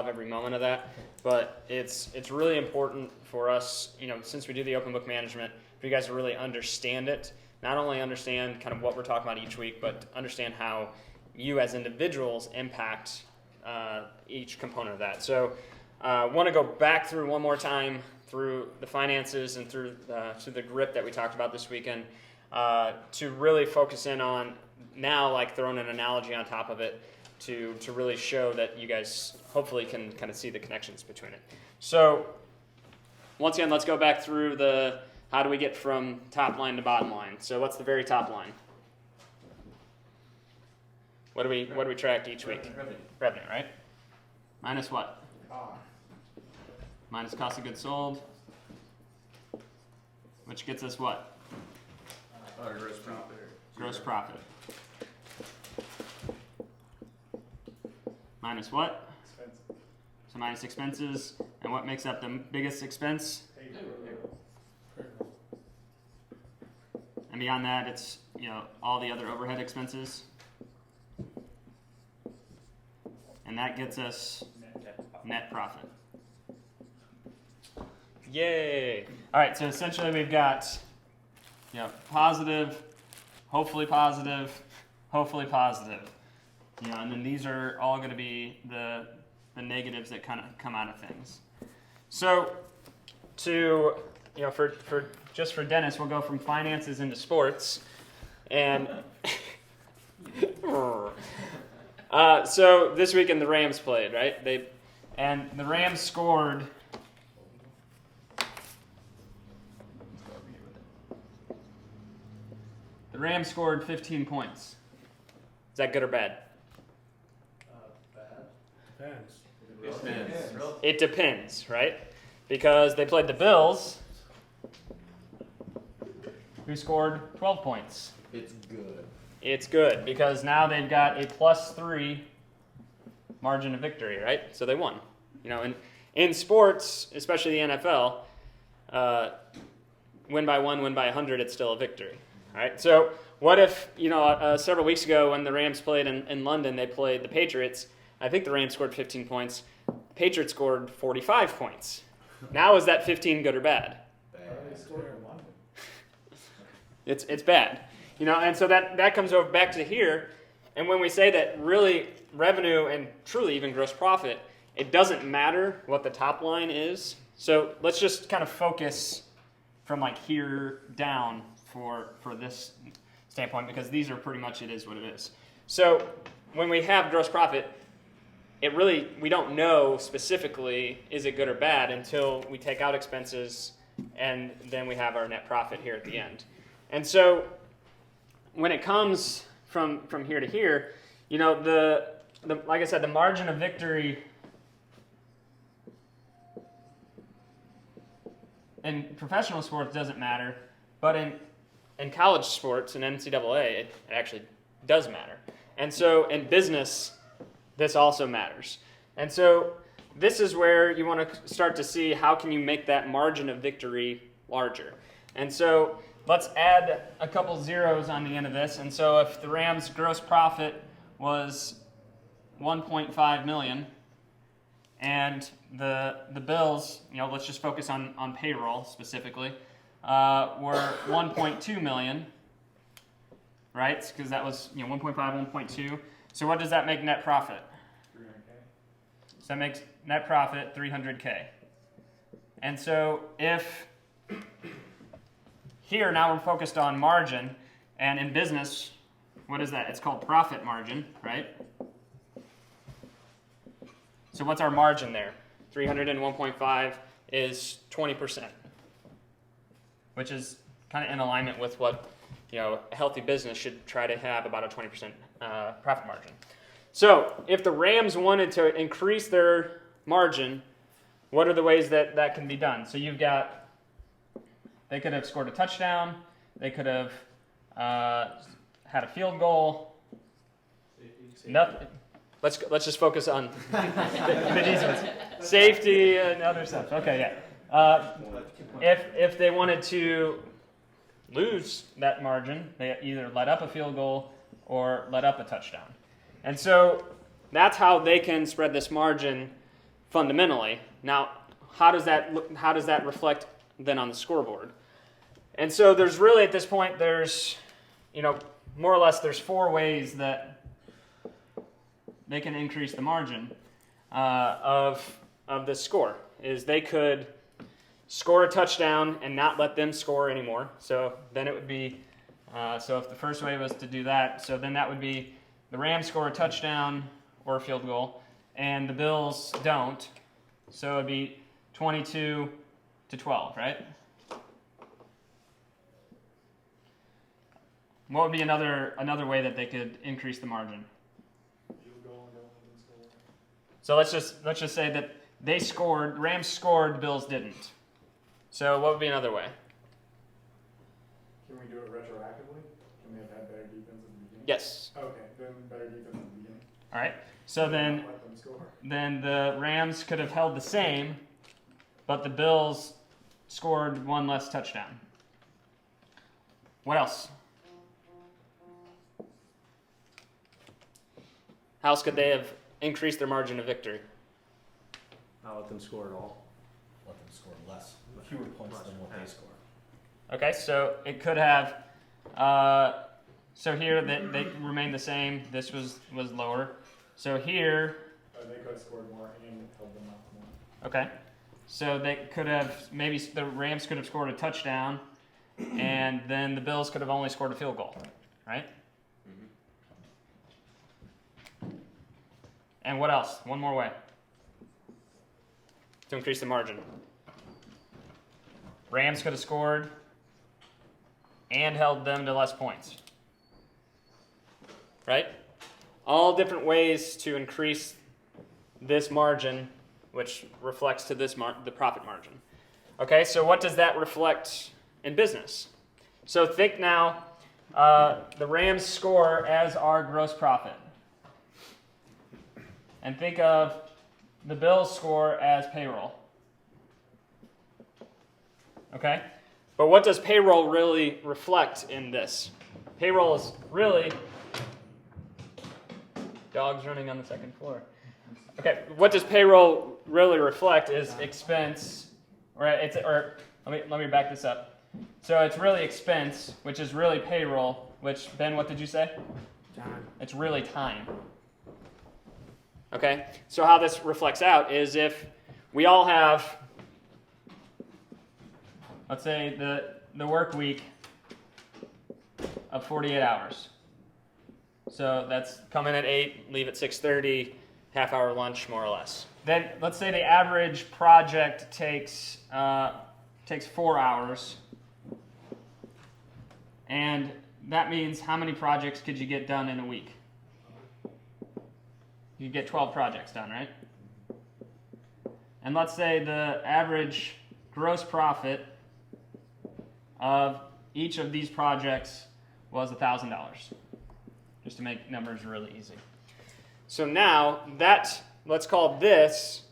love every moment of that, but it's really important for us, since we do the open book management, for you guys to really understand it. Not only understand kind of what we're talking about each week, but understand how you as individuals impact each component of that. So I want to go back through one more time through the finances and through the grip that we talked about this weekend to really focus in on now, like throwing an analogy on top of it to really show that you guys hopefully can kind of see the connections between it. So once again, let's go back through how do we get from top line to bottom line. So what's the very top line? What do we track each week? Revenue, right? Minus what? Minus cost of goods sold, which gets us what? Gross profit. Gross profit. Minus what? Expenses. So minus expenses. And what makes up the biggest expense? Payroll. And beyond that, it's all the other overhead expenses. And that gets us net profit. Yay! All right, so essentially we've got positive, hopefully positive, hopefully positive. And then these are all going to be the negatives that kind of come out of things. So for Dennis, we'll go from finances into sports. And so this weekend the Rams played, right? The Rams scored. The Rams scored 15 points. Is that good or bad? Bad. Depends. It depends, right? Because they played the Bills, who scored 12 points. It's good. It's good because now they've got a +3 margin of victory, right? So they won. In sports, especially the NFL, win by 1, win by 100, it's still a victory. All right. So what if several weeks ago when the Rams played in London, they played the Patriots. I think the Rams scored 15 points. The Patriots scored 45 points. Now is that 15 good or bad? It's bad. And so that comes over back to here. And when we say that really revenue and truly even gross profit, it doesn't matter what the top line is. So let's just kind of focus from like here down for this standpoint, because these are pretty much it is what it is. So when we have gross profit, we don't know specifically is it good or bad until we take out expenses and then we have our net profit here at the end. And so when it comes from here to here, like I said, the margin of victory in professional sports doesn't matter, but in college sports and NCAA, it actually does matter. And so in business, this also matters. And so this is where you want to start to see how can you make that margin of victory larger. And so let's add a couple zeros on the end of this. And so if the Rams' gross profit was $1.5 million, and the Bills, let's just focus on payroll specifically, were $1.2 million, right? Because that was 1.5, 1.2. So what does that make net profit? $300K. So that makes net profit $300K. And so if here now we're focused on margin, and in business, what is that? It's called profit margin, right? So what's our margin there? 301.5 is 20%, which is kind of in alignment with what a healthy business should try to have, about a 20% profit margin. So if the Rams wanted to increase their margin, what are the ways that can be done? So they could have scored a touchdown, they could have had a field goal. Nothing. Let's just focus on the easy ones. Safety and other stuff. Okay, yeah. If they wanted to lose that margin, they either let up a field goal or let up a touchdown. And so that's how they can spread this margin fundamentally. Now, how does that reflect then on the scoreboard? And so there's really, at this point, there's, more or less there's 4 ways that they can increase the margin of this score. Is they could score a touchdown and not let them score anymore. So then it would be, so if the first way was to do that, so then that would be the Rams score a touchdown or a field goal, and the Bills don't. So it would be 22-12, right? What would be another way that they could increase the margin? So let's just say that Rams scored, Bills didn't. So what would be another way? Can we do it retroactively? Can they have had better defense at the beginning? Yes. Okay, then better defense at the beginning. All right. So then Let them score. the Rams could have held the same, but the Bills scored 1 less touchdown. What else? How else could they have increased their margin of victory? Not let them score at all. Let them score less, fewer points than what they score. Okay, so it could have. So here they remain the same. This was lower. So here, They could have scored more and held them out more. okay. So they could have, maybe the Rams could have scored a touchdown, and then the Bills could have only scored a field goal, right? And what else? One more way to increase the margin. Rams could have scored and held them to less points. Right? All different ways to increase this margin, which reflects to this the profit margin. Okay, so what does that reflect in business? So think now, the Rams score as our gross profit. And think of the Bills score as payroll. Okay? But what does payroll really reflect in this? Payroll is really... Dogs running on the second floor. Okay, what does payroll really reflect is expense, let me back this up. So it's really expense, which is really payroll, which, Ben, what did you say? Time. It's really time. Okay, so how this reflects out is if we all have, let's say, the work week of 48 hours. So that's come in at 8, leave at 6:30, half-hour lunch, more or less. Then let's say the average project takes 4 hours, and that means how many projects could you get done in a week? You get 12 projects done, right? And let's say the average gross profit of each of these projects was $1,000, just to make numbers really easy. So now let's call this.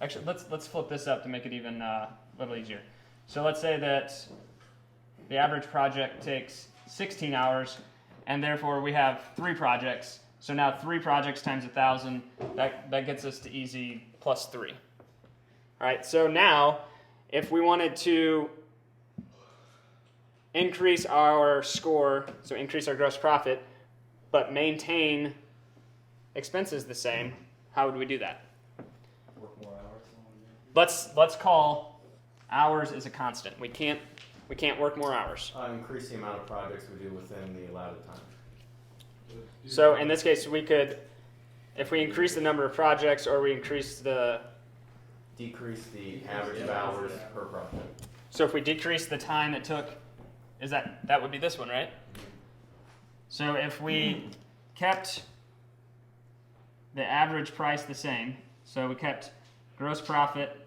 Actually, let's flip this up to make it even a little easier. So let's say that the average project takes 16 hours. And therefore, we have 3 projects. So now 3 projects times 1,000, that gets us to easy plus 3. All right, so now, if we wanted to increase our score, so increase our gross profit, but maintain expenses the same, how would we do that? Work more hours. Let's call hours as a constant. We can't work more hours. Increase the amount of projects we do within the allotted time. So in this case, we could, if we increase the number of projects or we increase Decrease the average of hours per project. so if we decrease the time it took, that would be this one, right? So if we kept the average price the same, so we kept gross profit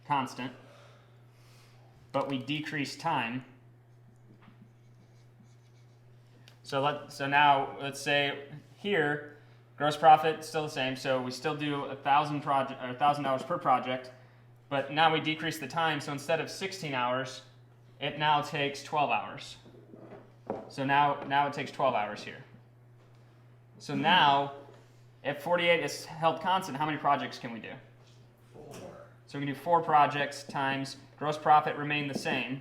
constant, but we decreased time. So now let's say here, gross profit still the same. So we still do $1,000 per project, but now we decrease the time. So instead of 16 hours, it now takes 12 hours. So now it takes 12 hours here. So now If 48 is held constant, how many projects can we do? 4. So we can do 4 projects times gross profit remain the same,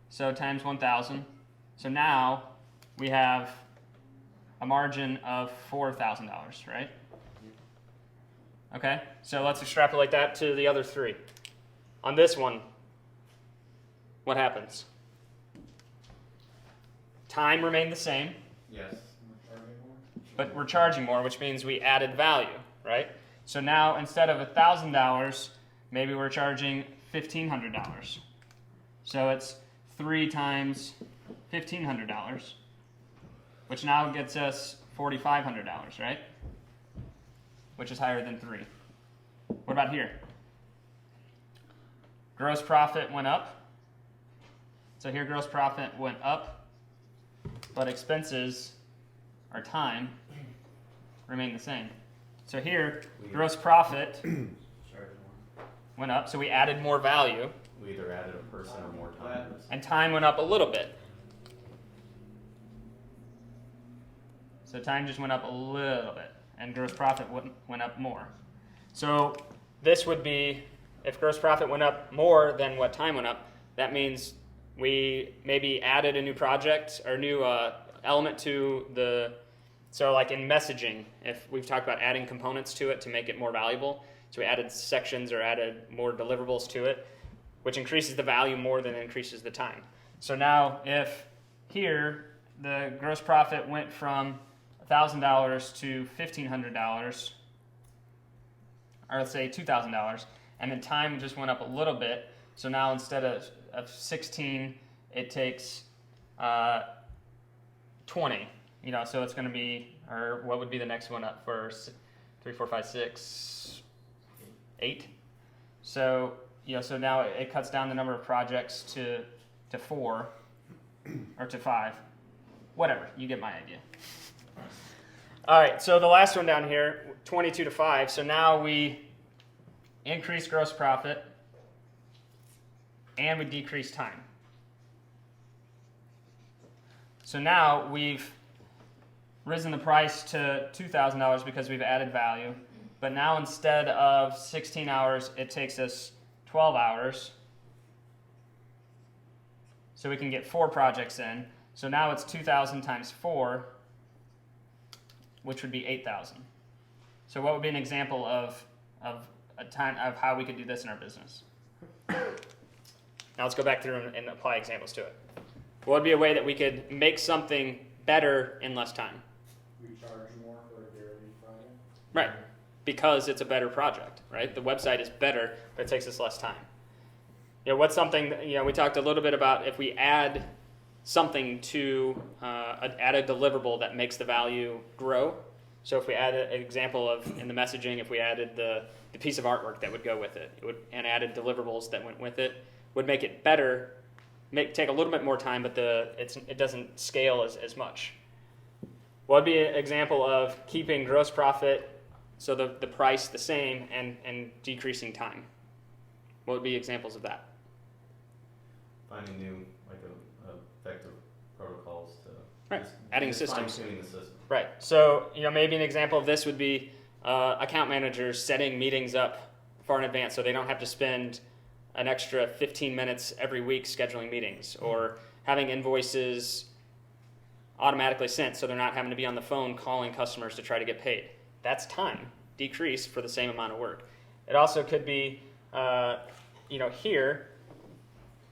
so times 1,000. So now we have a margin of $4,000, right? Okay, so let's extrapolate that to the other 3. On this one, what happens? Time remained the same, Yes. but we're charging more, which means we added value, right? So now instead of $1,000, maybe we're charging $1,500. So it's 3 times $1,500, which now gets us $4,500, right? Which is higher than 3. What about here? Gross profit went up. So here gross profit went up, but expenses, or time, remain the same. So here, gross profit went up, so we added more value, We either added a person or more time. and time went up a little bit. So time just went up a little bit, and gross profit went up more. So this would be, if gross profit went up more than what time went up, that means we maybe added a new project or new element to the, so like in messaging, if we've talked about adding components to it to make it more valuable, so we added sections or added more deliverables to it, which increases the value more than increases the time. So now if here the gross profit went from $1,000 to $1,500, or let's say $2,000, and then time just went up a little bit, so now instead of 16, it takes 20. So it's going to be, or what would be the next one up for 3, 4, 5, 6, 8? So so now it cuts down the number of projects to 4 or to 5, whatever. You get my idea. All right. So the last one down here, 22 to 5. So now we increase gross profit and we decrease time. So now we've risen the price to $2,000 because we've added value. But now instead of 16 hours, it takes us 12 hours. So we can get 4 projects in. So now it's 2,000 times 4, which would be 8,000. So what would be an example of a time of how we could do this in our business? Now let's go back through and apply examples to it. What would be a way that we could make something better in less time? We charge more for a daily project. Right, because it's a better project, right? The website is better, but it takes us less time. What's something that, we talked a little bit about if we add something to add a deliverable that makes the value grow. So if we add an example of in the messaging, if we added the piece of artwork that would go with it, and added deliverables that went with it, would make it better, take a little bit more time, but it doesn't scale as much. What would be an example of keeping gross profit, so the price the same, and decreasing time? What would be examples of that? Finding new, effective protocols to Right, adding just systems. fine-tuning the system. Right. So, maybe an example of this would be account managers setting meetings up far in advance so they don't have to spend an extra 15 minutes every week scheduling meetings, or having invoices automatically sent so they're not having to be on the phone calling customers to try to get paid. That's time decreased for the same amount of work. It also could be, here,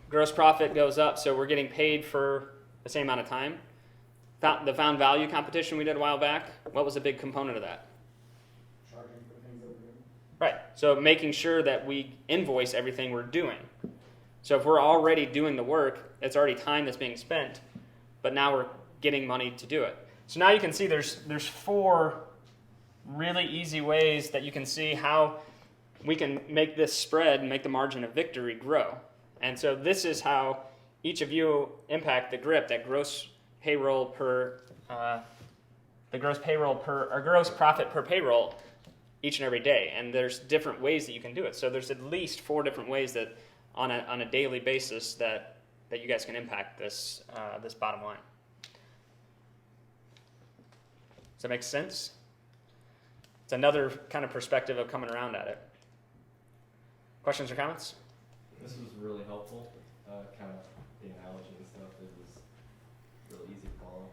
gross profit goes up, so we're getting paid for the same amount of time. The found value competition we did a while back, what was a big component of that? Charging for things that we're doing. Right. So making sure that we invoice everything we're doing. So if we're already doing the work, it's already time that's being spent, but now we're getting money to do it. So now you can see there's 4 really easy ways that you can see how we can make this spread and make the margin of victory grow. And so this is how each of you impact the GRIP, that gross payroll per, gross profit per payroll each and every day. And there's different ways that you can do it. So there's at least 4 different ways that on a daily basis that you guys can impact this bottom line. Does that make sense? it's another kind of perspective of coming around at it. Questions or comments? This was really helpful. Kind of the analogy and stuff. It was real easy to follow.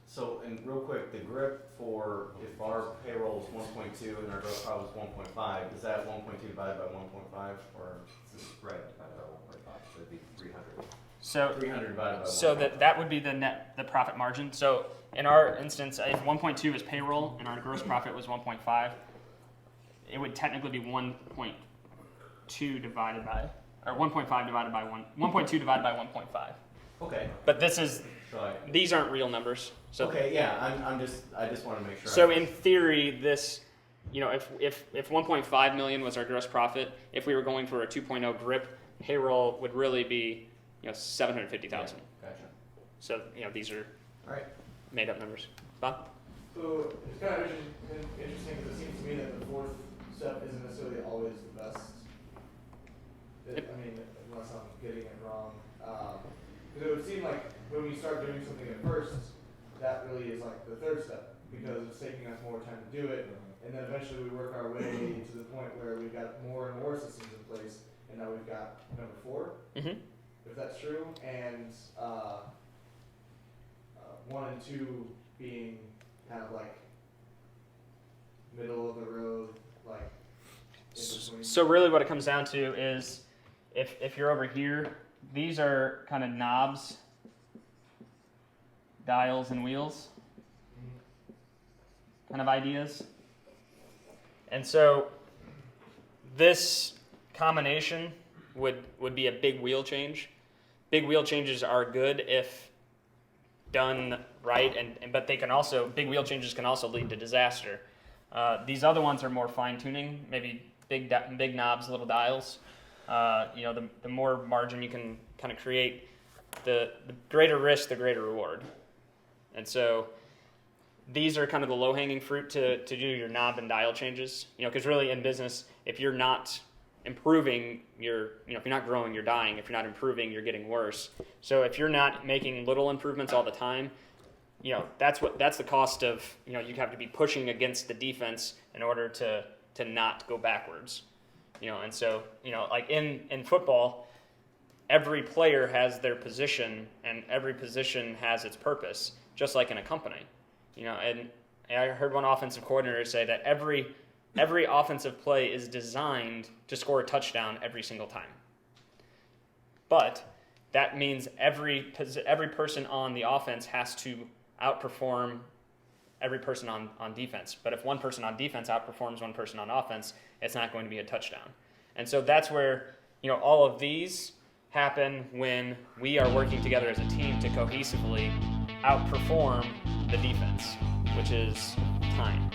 So, and real quick, the grip for if our payroll is 1.2 and our gross profit is 1.5, is that 1.2 divided by 1.5, or It's the spread divided by 1.5, so it'd be 300. So 300 divided by 1.5? So that would be the profit margin. So in our instance, if 1.2 is payroll and our gross profit was 1.5, it would technically be 1.2 divided by, or 1.5 divided by 1.2 divided by 1.5. Okay. But this is, So these aren't real numbers. So okay, yeah, I just want to make sure. So in theory, this, if 1.5 million was our gross profit, if we were going for a 2.0 grip, payroll would really be, 750,000. Gotcha. So, these are All right. made up numbers. Bob? So it's kind of interesting because it seems to me that the fourth step isn't necessarily always the best. I mean, unless I'm getting it wrong. Because it would seem like when we start doing something at first, that really is like the third step because it's taking us more time to do it. And then eventually we work our way to the point where we've got more and more systems in place. And now we've got number 4, if that's true. And 1 and 2 being kind of like middle of the road, like in between. So really what it comes down to is if you're over here, these are kind of knobs, dials, and wheels kind of ideas. And so this combination would be a big wheel change. Big wheel changes are good if done right, but they can also, big wheel changes can also lead to disaster. These other ones are more fine-tuning, maybe big knobs, little dials. The more margin you can kind of create, the greater risk, the greater reward. And so these are kind of the low-hanging fruit to do your knob and dial changes. Because really in business, if you're not improving, if you're not growing, you're dying. If you're not improving, you're getting worse. So if you're not making little improvements all the time, that's the cost of, you have to be pushing against the defense in order to not go backwards. And so, like in football, every player has their position and every position has its purpose, just like in a company. And I heard one offensive coordinator say that every offensive play is designed to score a touchdown every single time. But that means every person on the offense has to outperform every person on defense. But if one person on defense outperforms one person on offense, it's not going to be a touchdown. And so that's where, all of these happen when we are working together as a team to cohesively outperform the defense, which is time.